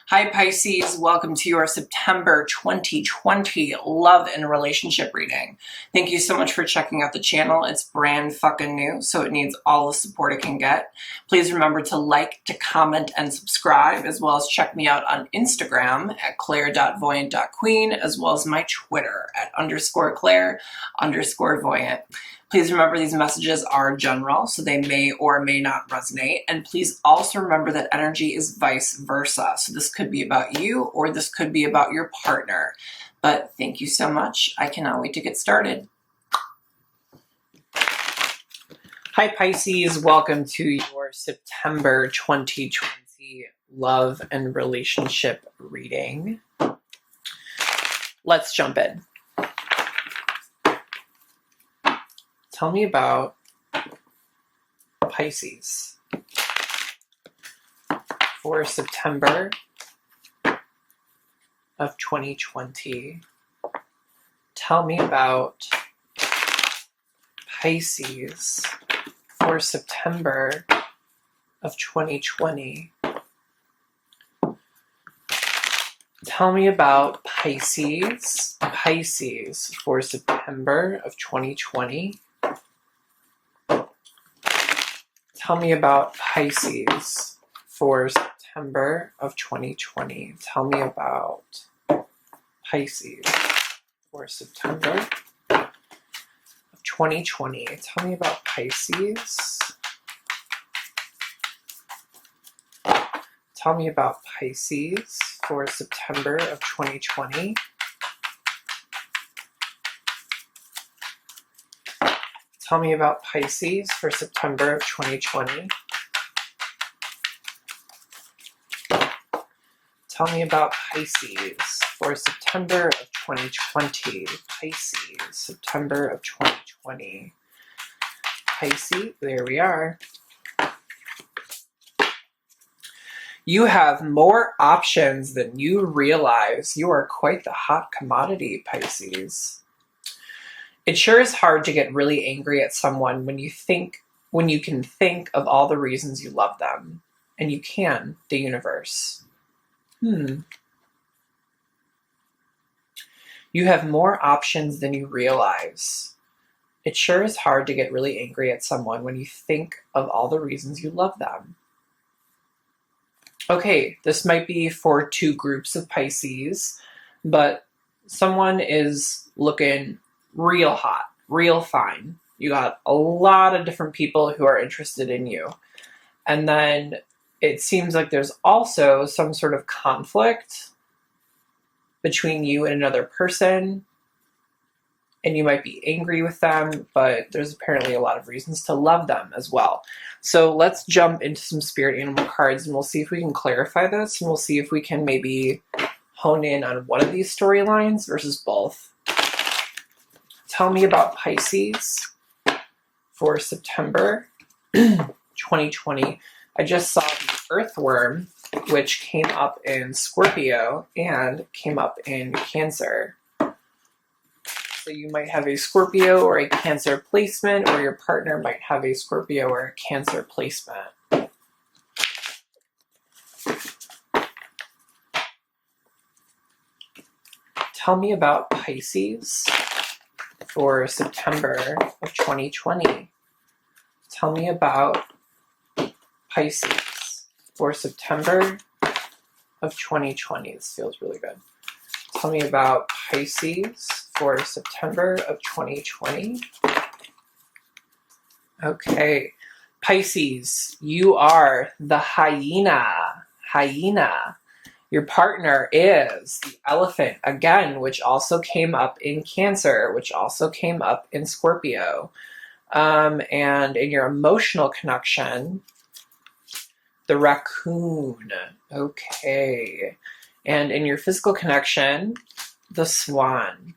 Hi Pisces, welcome to your September 2020 love and relationship reading. Thank you so much for checking out the channel. It's brand fucking new, so it needs all the support it can get. Please remember to like, to comment, and subscribe, as well as check me out on Instagram at claire.voyant.queen, as well as my Twitter at _claire_voyant. Please remember these messages are general, so they may or may not resonate. And please also remember that energy is vice versa. So this could be about you or this could be about your partner. But thank you so much. I cannot wait to get started. Hi Pisces, welcome to your September 2020 love and relationship reading. Let's jump in. Tell me about Pisces for September of 2020. Tell me about Pisces for September of 2020. Tell me about Pisces for September of 2020. Tell me about Pisces for September of 2020. Tell me about Pisces for September of 2020. Tell me about Pisces. Tell me about Pisces for September of 2020. Tell me about Pisces for September of 2020. Tell me about Pisces for September of 2020. Pisces, September of 2020. Pisces, there we are. You have more options than you realize. You are quite the hot commodity, Pisces. It sure is hard to get really angry at someone when you can think of all the reasons you love them. And you can, the universe. You have more options than you realize. It sure is hard to get really angry at someone when you think of all the reasons you love them. Okay, this might be for two groups of Pisces, but someone is looking real hot, real fine. You got a lot of different people who are interested in you. And then it seems like there's also some sort of conflict between you and another person. And you might be angry with them, but there's apparently a lot of reasons to love them as well. So let's jump into some spirit animal cards and we'll see if we can clarify this. And we'll see if we can maybe hone in on one of these storylines versus both. Tell me about Pisces for September 2020. I just saw the earthworm, which came up in Scorpio and came up in Cancer. So you might have a Scorpio or a Cancer placement, or your partner might have a Scorpio or a Cancer placement. Tell me about Pisces for September of 2020. Tell me about Pisces for September of 2020. This feels really good. Tell me about Pisces for September of 2020. Okay. Pisces, you are the hyena. Your partner is the elephant, again, which also came up in Cancer, which also came up in Scorpio. And in your emotional connection, the raccoon. Okay. And in your physical connection, the swan.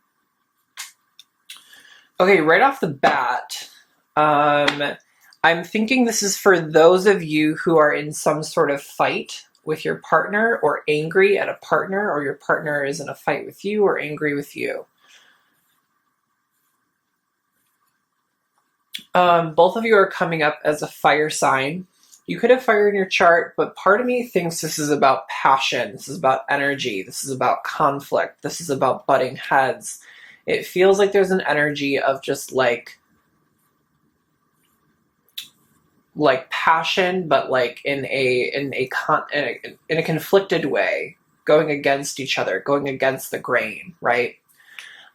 Okay, right off the bat, I'm thinking this is for those of you who are in some sort of fight with your partner or angry at a partner, or your partner is in a fight with you or angry with you. Both of you are coming up as a fire sign. You could have fire in your chart, but part of me thinks this is about passion. This is about energy. This is about conflict. This is about butting heads. It feels like there's an energy of just like passion, but like in a conflicted way, going against each other, going against the grain, right?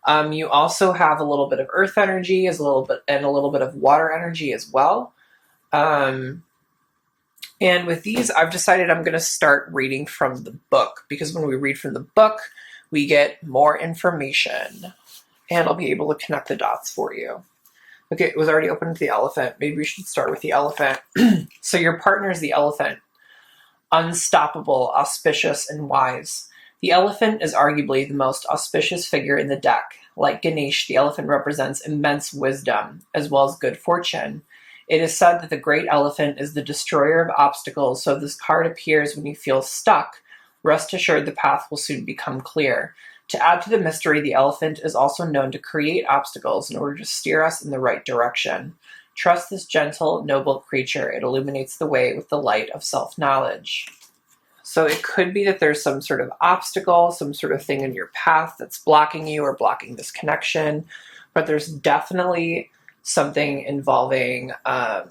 You also have a little bit of earth energy, a little bit of water energy as well. And with these, I've decided I'm going to start reading from the book, because when we read from the book, we get more information, and I'll be able to connect the dots for you. Okay, it was already open to the elephant. Maybe we should start with the elephant. So your partner is the elephant. Unstoppable, auspicious, and wise. The elephant is arguably the most auspicious figure in the deck. Like Ganesh, the elephant represents immense wisdom, as well as good fortune. It is said that the great elephant is the destroyer of obstacles, so if this card appears when you feel stuck, rest assured the path will soon become clear. To add to the mystery, the elephant is also known to create obstacles in order to steer us in the right direction. Trust this gentle, noble creature. It illuminates the way with the light of self-knowledge. So it could be that there's some sort of obstacle, some sort of thing in your path that's blocking you or blocking this connection, but there's definitely something involving, I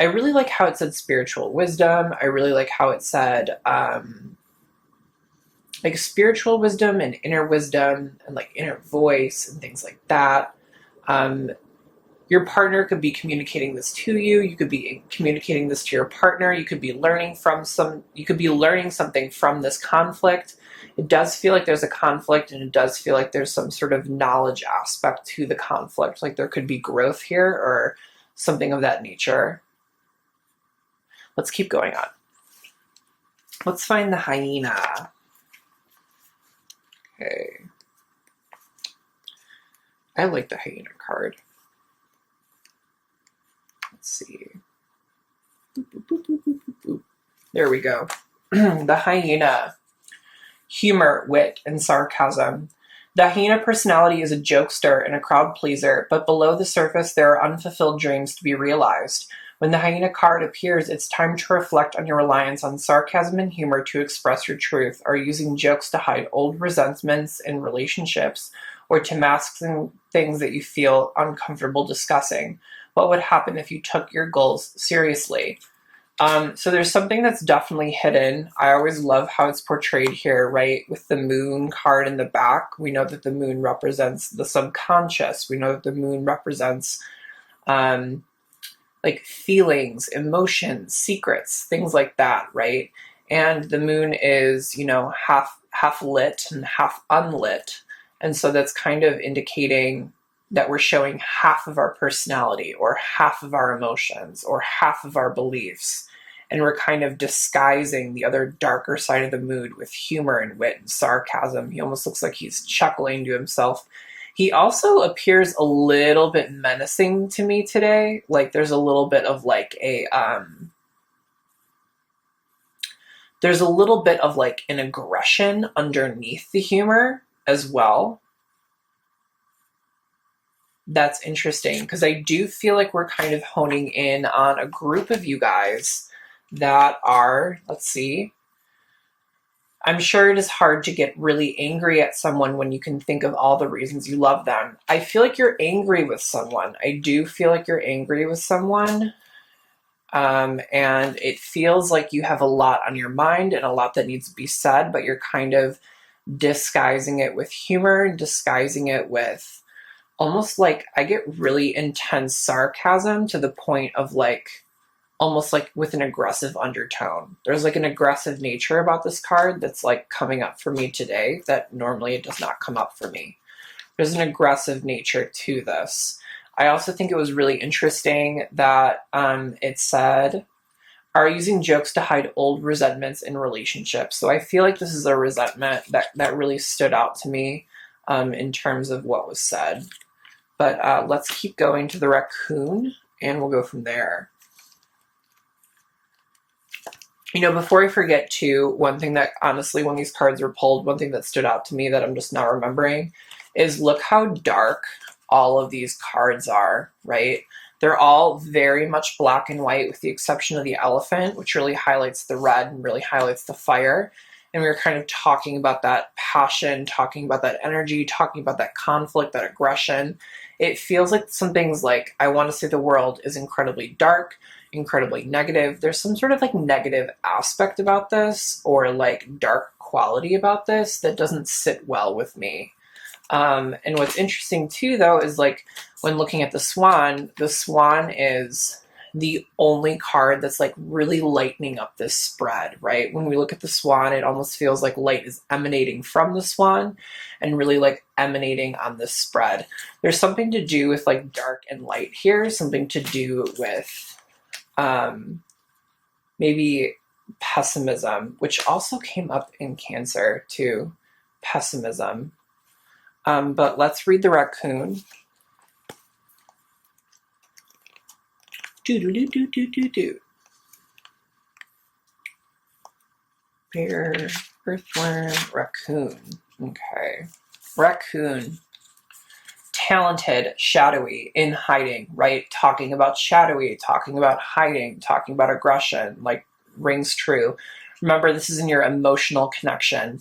really like how it said spiritual wisdom. I really like how it said, like spiritual wisdom and inner wisdom and like inner voice and things like that. Your partner could be communicating this to you. You could be communicating this to your partner. You could be learning something from this conflict. It does feel like there's a conflict, and it does feel like there's some sort of knowledge aspect to the conflict. Like there could be growth here or something of that nature. Let's keep going on. Let's find the hyena. Okay. I like the hyena card. Let's see. Boop, boop, boop, boop, boop, boop. There we go. The hyena. Humor, wit, and sarcasm. The hyena personality is a jokester and a crowd pleaser, but below the surface there are unfulfilled dreams to be realized. When the hyena card appears, it's time to reflect on your reliance on sarcasm and humor to express your truth, or using jokes to hide old resentments in relationships, or to mask things that you feel uncomfortable discussing. What would happen if you took your goals seriously? So there's something that's definitely hidden. I always love how it's portrayed here, right? With the moon card in the back, we know that the moon represents the subconscious. We know that the moon represents like feelings, emotions, secrets, things like that, right? And the moon is, half lit and half unlit. And so that's kind of indicating that we're showing half of our personality or half of our emotions or half of our beliefs. And we're kind of disguising the other darker side of the moon with humor and wit and sarcasm. He almost looks like he's chuckling to himself. He also appears a little bit menacing to me today. Like there's a little bit of like there's a little bit of like an aggression underneath the humor as well. That's interesting, because I do feel like we're kind of honing in on a group of you guys that are, let's see, I'm sure it is hard to get really angry at someone when you can think of all the reasons you love them. I feel like you're angry with someone. I do feel like you're angry with someone. And it feels like you have a lot on your mind and a lot that needs to be said, but you're kind of disguising it with humor, disguising it with almost like, I get really intense sarcasm to the point of like, almost like with an aggressive undertone. There's like an aggressive nature about this card that's like coming up for me today that normally it does not come up for me. There's an aggressive nature to this. I also think it was really interesting that it said, are using jokes to hide old resentments in relationships. So I feel like this is a resentment that really stood out to me in terms of what was said. But let's keep going to the raccoon, and we'll go from there. Before I forget too, one thing that honestly, when these cards were pulled, one thing that stood out to me that I'm just now remembering is look how dark all of these cards are, right? They're all very much black and white with the exception of the elephant, which really highlights the red and really highlights the fire. And we were kind of talking about that passion, talking about that energy, talking about that conflict, that aggression. It feels like something's like, I want to say the world is incredibly dark, incredibly negative. There's some sort of like negative aspect about this or like dark quality about this that doesn't sit well with me. And what's interesting too, though, is like when looking at the swan is the only card that's like really lightening up this spread, right? When we look at the swan, it almost feels like light is emanating from the swan and really like emanating on this spread. There's something to do with like dark and light here, something to do with maybe pessimism, which also came up in Cancer too, pessimism. But let's read the raccoon. Do. Bear, earthworm, raccoon. Okay. Raccoon. Talented, shadowy, in hiding, right? Talking about shadowy, talking about hiding, talking about aggression, like rings true. Remember, this is in your emotional connection.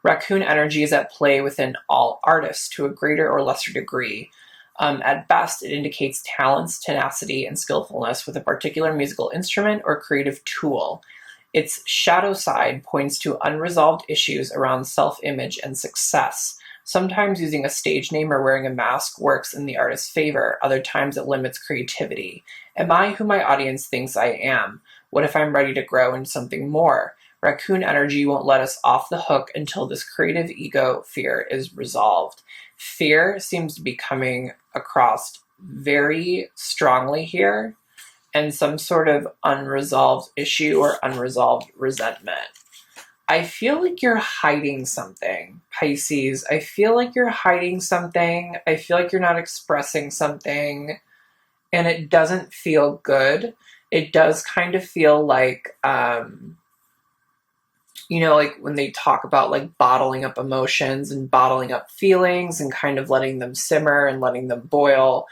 Raccoon energy is at play within all artists to a greater or lesser degree. At best, it indicates talents, tenacity, and skillfulness with a particular musical instrument or creative tool. Its shadow side points to unresolved issues around self-image and success. Sometimes using a stage name or wearing a mask works in the artist's favor. Other times it limits creativity. Am I who my audience thinks I am? What if I'm ready to grow into something more? Raccoon energy won't let us off the hook until this creative ego fear is resolved. Fear seems to be coming across very strongly here, and some sort of unresolved issue or unresolved resentment. I feel like you're hiding something, Pisces. I feel like you're hiding something. I feel like you're not expressing something, and it doesn't feel good. It does kind of feel like, like when they talk about like bottling up emotions and bottling up feelings and kind of letting them simmer and letting them boil,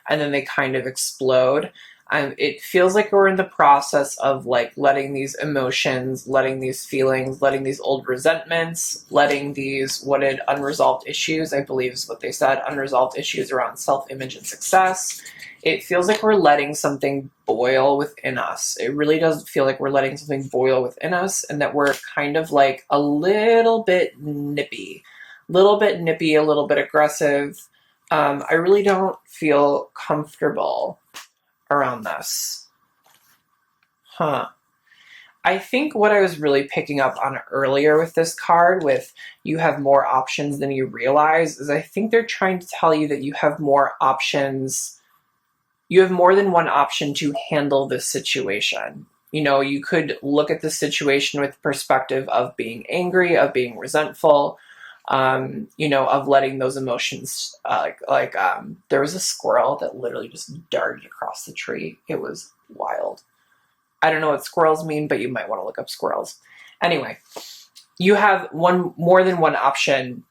and then they kind of explode. It feels like we're in the process of like letting these emotions, letting these feelings, letting these old resentments, letting these unresolved issues, I believe is what they said, unresolved issues around self-image and success. It feels like we're letting something boil within us. It really does feel like we're letting something boil within us, and that we're kind of like a little bit nippy, a little bit aggressive. I really don't feel comfortable around this. I think what I was really picking up on earlier with this card, with you have more options than you realize, is I think they're trying to tell you that you have more options. You have more than one option to handle this situation. You could look at the situation with the perspective of being angry, of being resentful, of letting those emotions, there was a squirrel that literally just darted across the tree. It was wild. I don't know what squirrels mean, but you might want to look up squirrels. Anyway, you have more than one option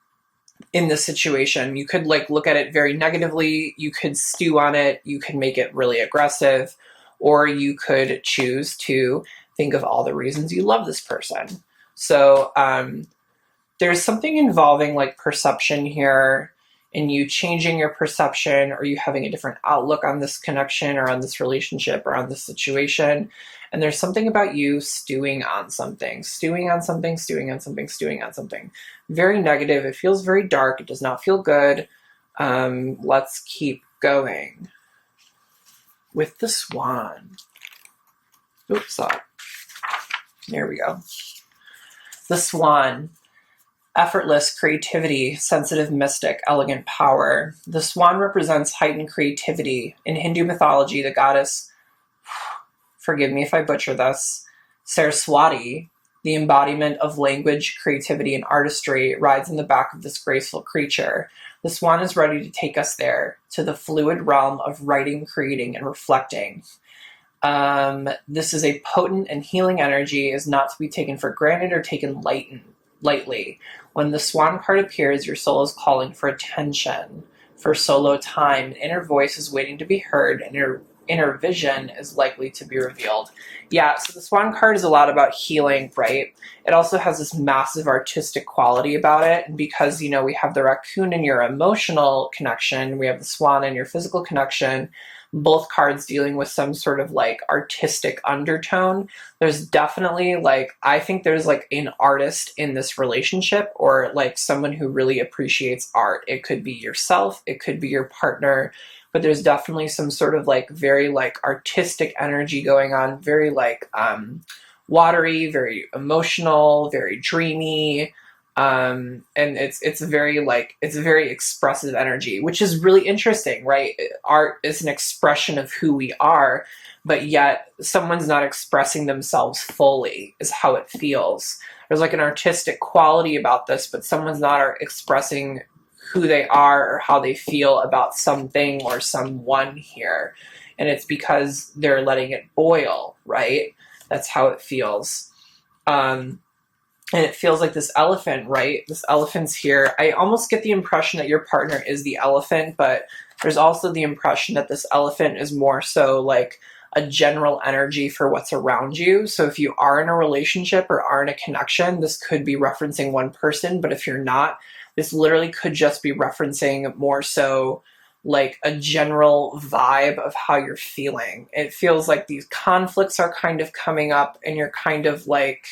in this situation. You could like look at it very negatively. You could stew on it. You could make it really aggressive, or you could choose to think of all the reasons you love this person. So, there's something involving like perception here, and you changing your perception, or you having a different outlook on this connection or on this relationship or on this situation. And there's something about you stewing on something. Very negative. It feels very dark. It does not feel good. Let's keep going with the swan. Oops, there we go. The swan. Effortless creativity, sensitive mystic, elegant power. The swan represents heightened creativity. In Hindu mythology, the goddess, forgive me if I butcher this, Saraswati, the embodiment of language, creativity, and artistry, rides on the back of this graceful creature. The swan is ready to take us there, to the fluid realm of writing, creating, and reflecting. This is a potent and healing energy, is not to be taken for granted or taken lightly. When the swan card appears, your soul is calling for attention, for solo time. Inner voice is waiting to be heard, and your inner vision is likely to be revealed. Yeah, so the Swan card is a lot about healing, right? It also has this massive artistic quality about it. And because, you know, we have the raccoon in your emotional connection, we have the swan in your physical connection, both cards dealing with some sort of like artistic undertone. There's definitely like, I think there's like an artist in this relationship, or like someone who really appreciates art. It could be yourself, it could be your partner, but there's definitely some sort of like very like artistic energy going on, very like watery, very emotional, very dreamy. And it's very like, it's a very expressive energy, which is really interesting, right? Art is an expression of who we are, but yet someone's not expressing themselves fully, is how it feels. There's like an artistic quality about this, but someone's not expressing who they are or how they feel about something or someone here. And it's because they're letting it boil, right? That's how it feels. And it feels like this elephant, right? This elephant's here. I almost get the impression that your partner is the elephant, but there's also the impression that this elephant is more so like a general energy for what's around you. So if you are in a relationship or are in a connection, this could be referencing one person, but if you're not, this literally could just be referencing more so like a general vibe of how you're feeling. It feels like these conflicts are kind of coming up and you're kind of like,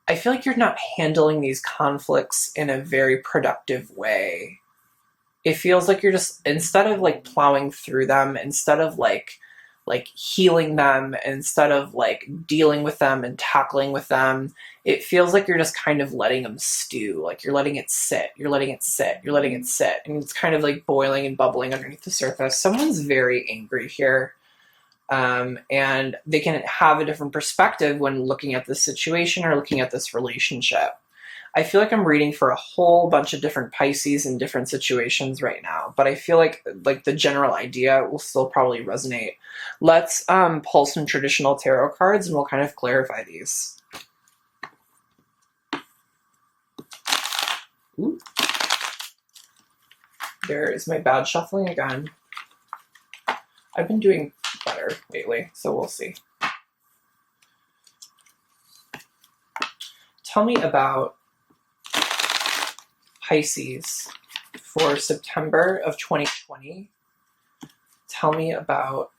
I feel like you're not handling these conflicts in a very productive way. It feels like you're just, instead of like plowing through them, instead of like healing them, instead of like dealing with them and tackling with them, it feels like you're just kind of letting them stew. Like you're letting it sit, you're letting it sit, you're letting it sit. And it's kind of like boiling and bubbling underneath the surface. Someone's very angry here. And they can have a different perspective when looking at this situation or looking at this relationship. I feel like I'm reading for a whole bunch of different Pisces in different situations right now, but I feel like the general idea will still probably resonate. Let's pull some traditional tarot cards and we'll kind of clarify these. Ooh. There is my bad shuffling again. I've been doing better lately, so we'll see. Tell me about Pisces for September of 2020. Tell me about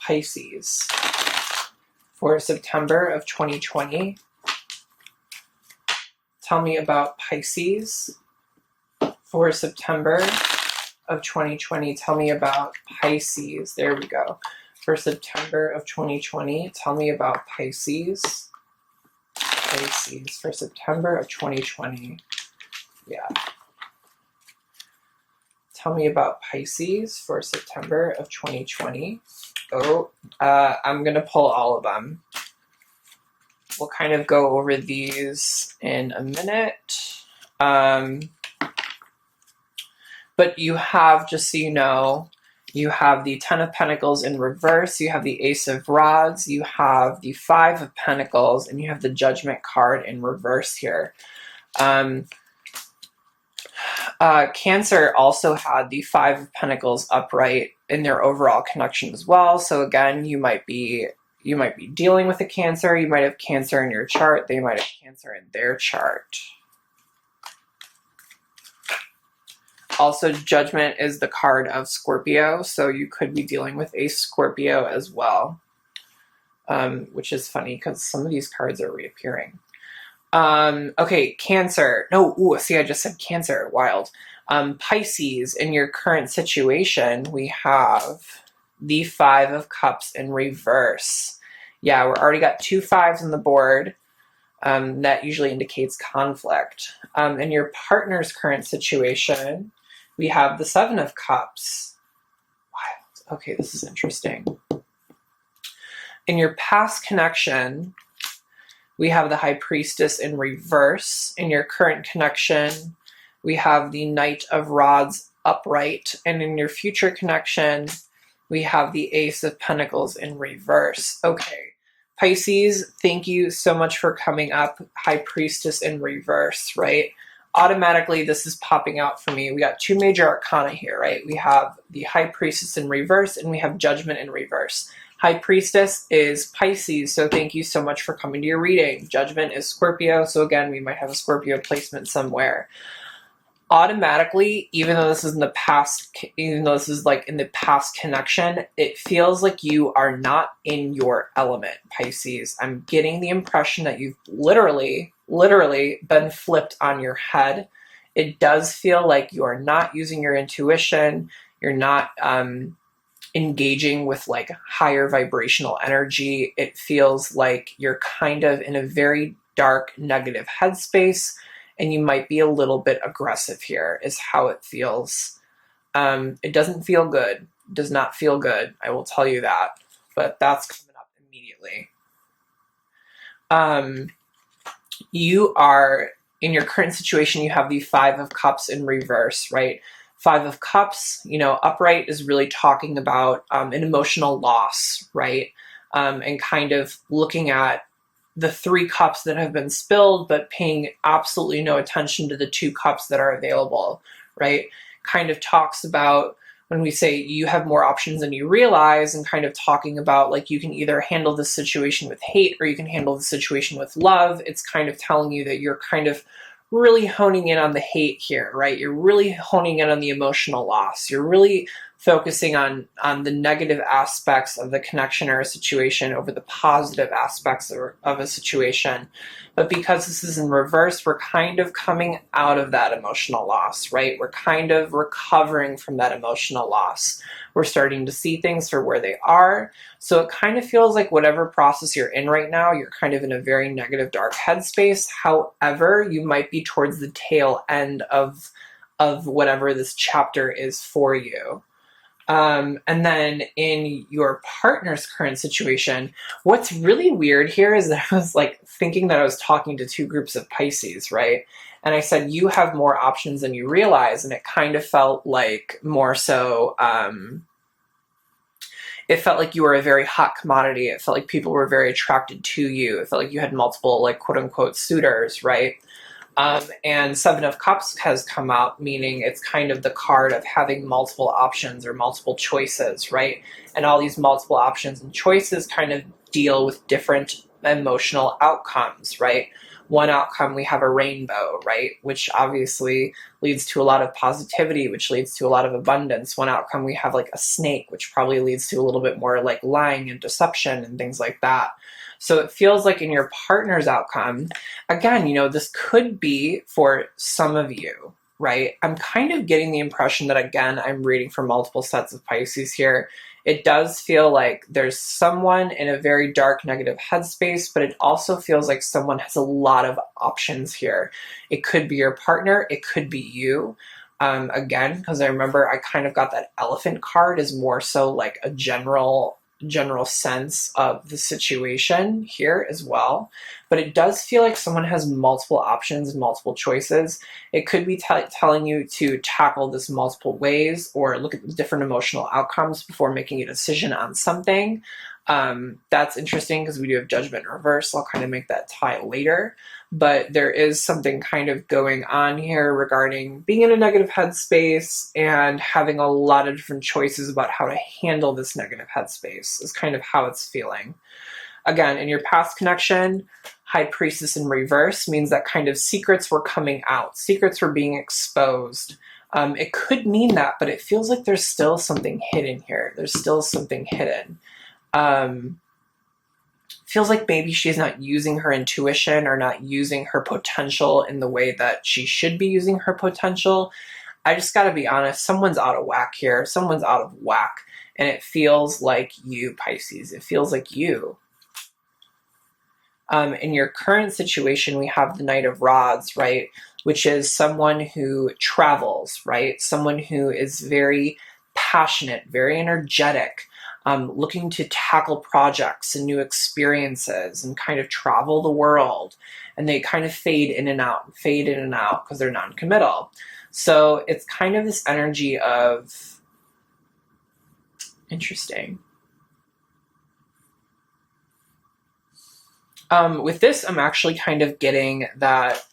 Pisces for September of 2020. Tell me about Pisces for September of 2020. Tell me about Pisces. There we go. For September of 2020, tell me about Pisces. Pisces for September of 2020. Yeah. Tell me about Pisces for September of 2020. Oh, I'm going to pull all of them. We'll kind of go over these in a minute. But you have, just so you know, you have the Ten of Pentacles in reverse, you have the Ace of Rods, you have the Five of Pentacles, and you have the Judgment card in reverse here. Cancer also had the Five of Pentacles upright in their overall connection as well. So again, you might be dealing with a Cancer, you might have Cancer in your chart, they might have Cancer in their chart. Also, Judgment is the card of Scorpio, so you could be dealing with a Scorpio as well, which is funny because some of these cards are reappearing. Okay, Cancer. No, ooh, see, I just said Cancer. Wild. Pisces, in your current situation, we have the Five of Cups in reverse. Yeah, we're already got 2 5s on the board. That usually indicates conflict. In your partner's current situation, we have the Seven of Cups. Wild. Okay, this is interesting. In your past connection, we have the High Priestess in reverse. In your current connection, we have the Knight of Rods upright. And in your future connection, we have the Ace of Pentacles in reverse. Okay, Pisces, thank you so much for coming up. High Priestess in reverse, right? automatically this is popping out for me. We got two major arcana here, right? We have the High Priestess in reverse, and we have Judgment in reverse. High Priestess is Pisces, so thank you so much for coming to your reading. Judgment is Scorpio, so again, we might have a Scorpio placement somewhere. Automatically, even though this is in the past, even though this is like in the past connection, it feels like you are not in your element, Pisces. I'm getting the impression that you've literally been flipped on your head. It does feel like you are not using your intuition. You're not engaging with like higher vibrational energy. It feels like you're kind of in a very dark, negative headspace, and you might be a little bit aggressive here, is how it feels. It doesn't feel good. It does not feel good. I will tell you that. But that's coming up immediately. You are, in your current situation, you have the Five of Cups in reverse, right? Five of Cups, upright is really talking about an emotional loss, right? And kind of looking at the three cups that have been spilled, but paying absolutely no attention to the two cups that are available, right? Kind of talks about when we say you have more options than you realize, and kind of talking about like you can either handle this situation with hate or you can handle the situation with love. It's kind of telling you that you're kind of really honing in on the hate here, right? You're really honing in on the emotional loss. You're really focusing on the negative aspects of the connection or a situation over the positive aspects of a situation. But because this is in reverse, we're kind of coming out of that emotional loss, right? We're kind of recovering from that emotional loss. We're starting to see things for where they are. So it kind of feels like whatever process you're in right now, you're kind of in a very negative, dark headspace. However, you might be towards the tail end of whatever this chapter is for you. And then in your partner's current situation, what's really weird here is that I was like thinking that I was talking to two groups of Pisces, right? And I said, you have more options than you realize. And it kind of felt like more so, it felt like you were a very hot commodity. It felt like people were very attracted to you. It felt like you had multiple, like, quote unquote, suitors, right? And Seven of Cups has come out, meaning it's kind of the card of having multiple options or multiple choices, right? And all these multiple options and choices kind of deal with different emotional outcomes, right? One outcome, we have a rainbow, right? Which obviously leads to a lot of positivity, which leads to a lot of abundance. One outcome, we have like a snake, which probably leads to a little bit more like lying and deception and things like that. So it feels like in your partner's outcome, again, this could be for some of you, right? I'm kind of getting the impression that, again, I'm reading from multiple sets of Pisces here. It does feel like there's someone in a very dark, negative headspace, but it also feels like someone has a lot of options here. It could be your partner. It could be you. Again, because I remember I kind of got that elephant card as more so like a general sense of the situation here as well. But it does feel like someone has multiple options and multiple choices. It could be telling you to tackle this multiple ways or look at the different emotional outcomes before making a decision on something. That's interesting because we do have Judgment in reverse. I'll kind of make that tie later. But there is something kind of going on here regarding being in a negative headspace and having a lot of different choices about how to handle this negative headspace is kind of how it's feeling. Again, in your past connection, High Priestess in reverse means that kind of secrets were coming out. Secrets were being exposed. It could mean that, but it feels like there's still something hidden here. There's still something hidden. Feels like maybe she's not using her intuition or not using her potential in the way that she should be using her potential. I just got to be honest, someone's out of whack here. Someone's out of whack. And it feels like you, Pisces. It feels like you. In your current situation, we have the Knight of Rods, right? Which is someone who travels, right? Someone who is very passionate, very energetic, looking to tackle projects and new experiences and kind of travel the world. And they kind of fade in and out because they're non-committal. So it's kind of this energy of interesting. With this, I'm actually kind of getting that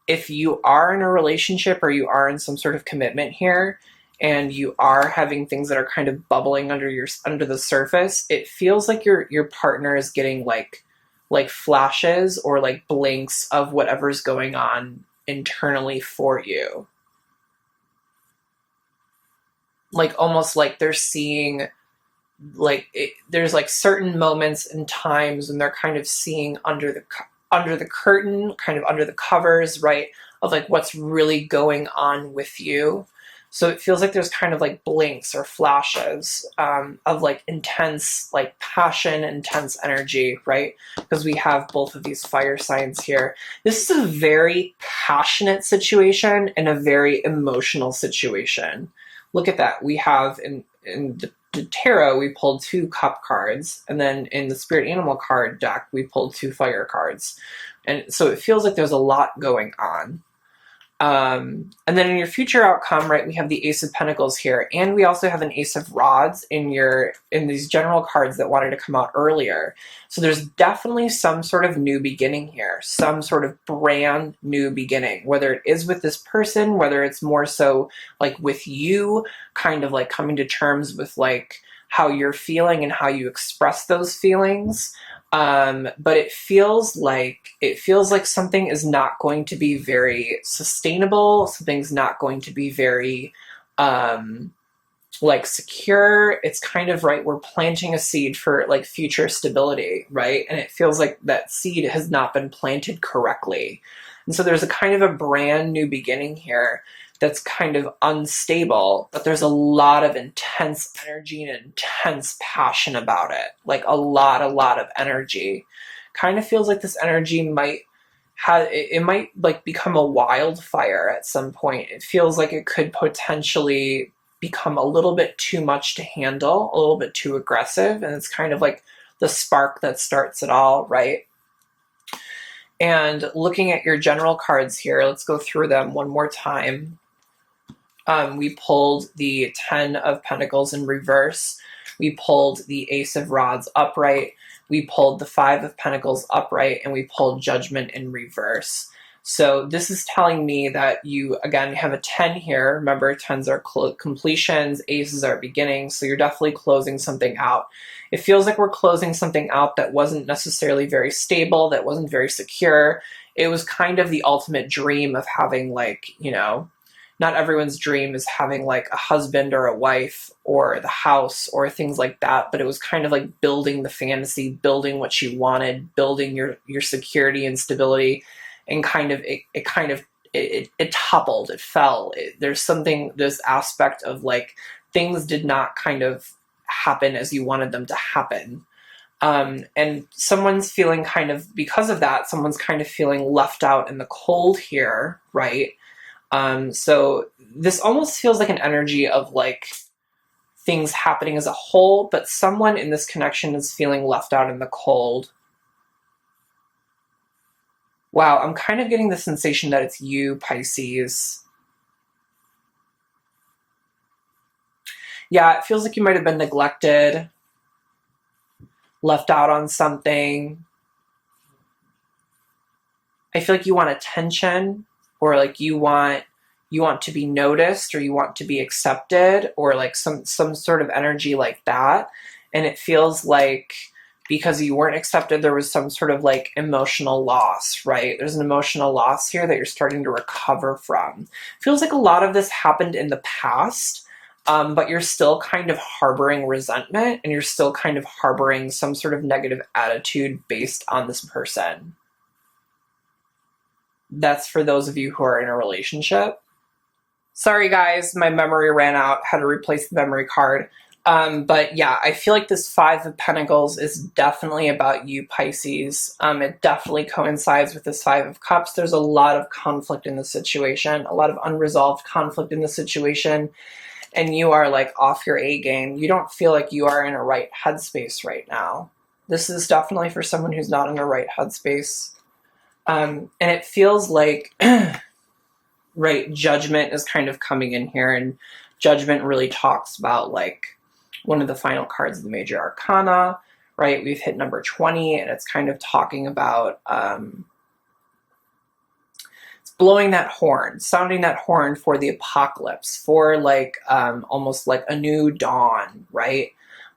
if you are in a relationship or you are in some sort of commitment here and you are having things that are kind of bubbling under the surface, it feels like your partner is getting like flashes or like blinks of whatever's going on internally for you. Like almost like they're seeing there's like certain moments and times when they're kind of seeing under the curtain, kind of under the covers, right, of like what's really going on with you. So it feels like there's kind of like blinks or flashes of like intense, like passion, intense energy, right? Because we have both of these fire signs here. This is a very passionate situation and a very emotional situation. Look at that. We have in the tarot, we pulled 2 cup cards, and then in the spirit animal card deck, we pulled 2 fire cards. And so it feels like there's a lot going on. And then in your future outcome, right, we have the Ace of Pentacles here, and we also have an Ace of Rods in these general cards that wanted to come out earlier. So there's definitely some sort of new beginning here, some sort of brand new beginning, whether it is with this person, whether it's more so like with you, kind of like coming to terms with like how you're feeling and how you express those feelings. But it feels like something is not going to be very sustainable. Something's not going to be very like secure. It's kind of right. We're planting a seed for like future stability, right? And it feels like that seed has not been planted correctly. And so there's a kind of a brand new beginning here that's kind of unstable, but there's a lot of intense energy and intense passion about it. Like a lot of energy. Kind of feels like this energy might like become a wildfire at some point. It feels like it could potentially become a little bit too much to handle, a little bit too aggressive, and it's kind of like the spark that starts it all, right? And looking at your general cards here, let's go through them one more time. We pulled the 10 of Pentacles in reverse. We pulled the Ace of Rods upright. We pulled the 5 of Pentacles upright, and we pulled Judgment in reverse. So this is telling me that you, again, have a 10 here. Remember, 10s are completions, aces are beginnings, so you're definitely closing something out. It feels like we're closing something out that wasn't necessarily very stable, that wasn't very secure. It was kind of the ultimate dream of having, like, you know, not everyone's dream is having like a husband or a wife or the house or things like that, but it was kind of like building the fantasy, building what you wanted, building your security and stability, and kind of it toppled, it fell. There's this aspect of like things did not kind of happen as you wanted them to happen. And someone's feeling kind of, because of that, someone's kind of feeling left out in the cold here, right? So this almost feels like an energy of like things happening as a whole, but someone in this connection is feeling left out in the cold. Wow, I'm kind of getting the sensation that it's you, Pisces. Yeah, it feels like you might have been neglected, left out on something. I feel like you want attention, or like you want to be noticed, or you want to be accepted, or like some sort of energy like that. And it feels like because you weren't accepted, there was some sort of like emotional loss, right? There's an emotional loss here that you're starting to recover from. Feels like a lot of this happened in the past, but you're still kind of harboring resentment, and you're still kind of harboring some sort of negative attitude based on this person. That's for those of you who are in a relationship. Sorry guys, my memory ran out, had to replace the memory card. But yeah, I feel like this 5 of Pentacles is definitely about you, Pisces. It definitely coincides with this 5 of Cups. There's a lot of conflict in the situation, a lot of unresolved conflict in the situation, and you are like off your A game. You don't feel like you are in a right headspace right now. This is definitely for someone who's not in a right headspace. And it feels like, right, Judgment is kind of coming in here, and Judgment really talks about like one of the final cards of the Major Arcana, right? We've hit number 20, and it's kind of talking about, it's blowing that horn, sounding that horn for the apocalypse, for like almost like a new dawn, right?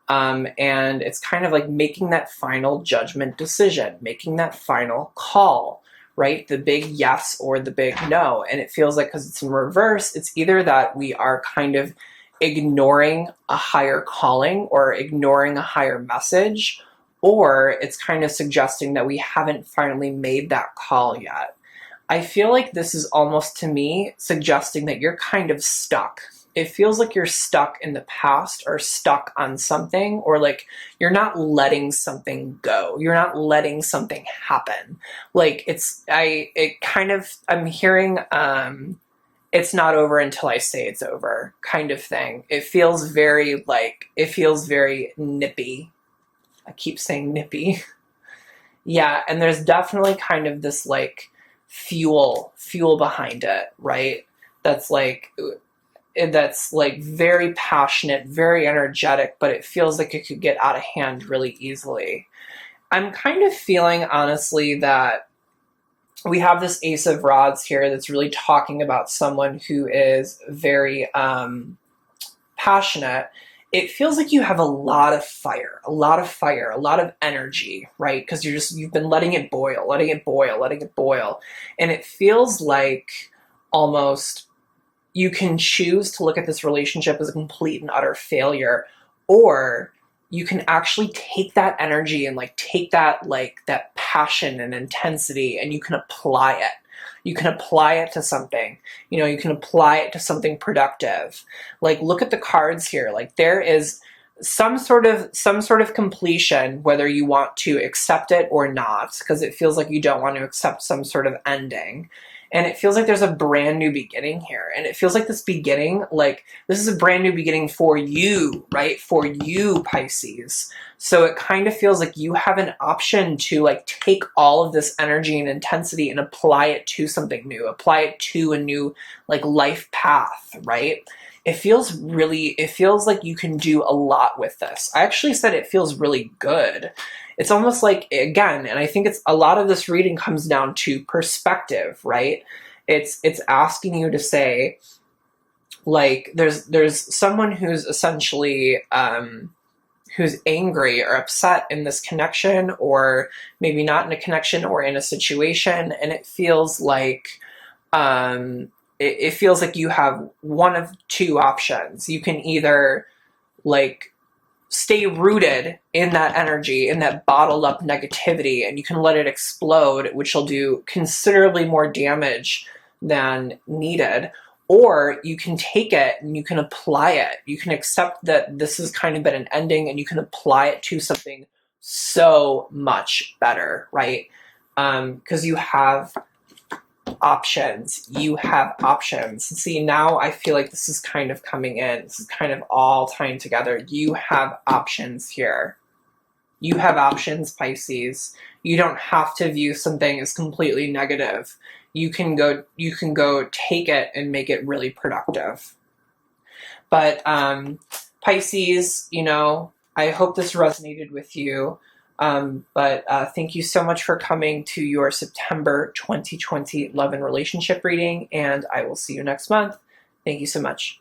And it's kind of like making that final judgment decision, making that final call, right? The big yes or the big no. And it feels like, because it's in reverse, it's either that we are kind of ignoring a higher calling or ignoring a higher message, or it's kind of suggesting that we haven't finally made that call yet. I feel like this is almost, to me, suggesting that you're kind of stuck. It feels like you're stuck in the past, or stuck on something, or like you're not letting something go. You're not letting something happen. Like I'm hearing, it's not over until I say it's over kind of thing. It feels very nippy. I keep saying nippy. Yeah, and there's definitely kind of this like fuel behind it, right? That's like very passionate, very energetic, but it feels like it could get out of hand really easily. I'm kind of feeling, honestly, that we have this Ace of Rods here that's really talking about someone who is very passionate. It feels like you have a lot of fire, a lot of energy, right? Because you've been letting it boil. And it feels like almost you can choose to look at this relationship as a complete and utter failure, or you can actually take that energy and like take that passion and intensity, and you can apply it. You can apply it to something. You can apply it to something productive. Like, look at the cards here. Like, there is some sort of completion, whether you want to accept it or not, because it feels like you don't want to accept some sort of ending. And it feels like there's a brand new beginning here. And it feels like this beginning, like this is a brand new beginning for you, right? For you, Pisces. So it kind of feels like you have an option to like take all of this energy and intensity and apply it to something new, apply it to a new like life path, right? It feels like you can do a lot with this. I actually said it feels really good. It's almost like, again, and I think it's a lot of this reading comes down to perspective, right? It's asking you to say, like, there's someone who's essentially who's angry or upset in this connection, or maybe not in a connection or in a situation, and it feels like it feels like you have one of two options. You can either like stay rooted in that energy, in that bottled up negativity, and you can let it explode, which will do considerably more damage than needed. Or you can take it and you can apply it. You can accept that this has kind of been an ending, and you can apply it to something so much better, right? Because you have options. See, now I feel like this is kind of coming in. This is kind of all tying together. You have options here. You have options, Pisces. You don't have to view something as completely negative. You can go take it and make it really productive. But Pisces, I hope this resonated with you. But thank you so much for coming to your September 2020 love and relationship reading, and I will see you next month. Thank you so much.